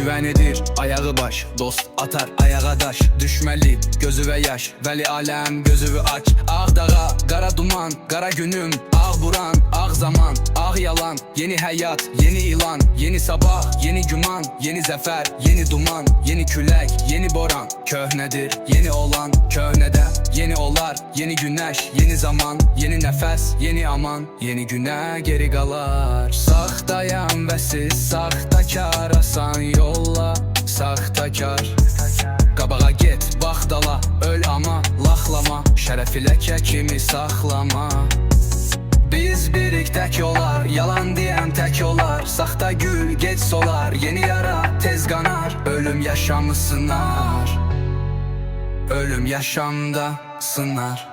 güvenidir ayağı baş, dost atar ayağa daş. Düşmeli gözü ve yaş, veli alem gözü aç. Ağ dağa, qara duman, qara günüm, ağ buran, ağ zaman, ağ yalan. Yeni hayat, yeni ilan, yeni sabah, yeni güman, yeni zafer, yeni duman, yeni külək, yeni boran. Köhnədir, yeni olan, köhnədə yeni olar, yeni güneş, yeni zaman, yeni nəfəs, yeni aman, yeni günə geri qalar. Saxtayam və siz saxtakar, asan yolla saxtakar. Qabağa get, bax dala, öl ama laxlama, şərəfi ləkə kimi saxlama. Biz birik tək olar, yalan deyən tək olar. Saxta gül gec solar, yeni yara tez qanar. Ölüm yaşamı sınar, ölüm yaşamda sınar.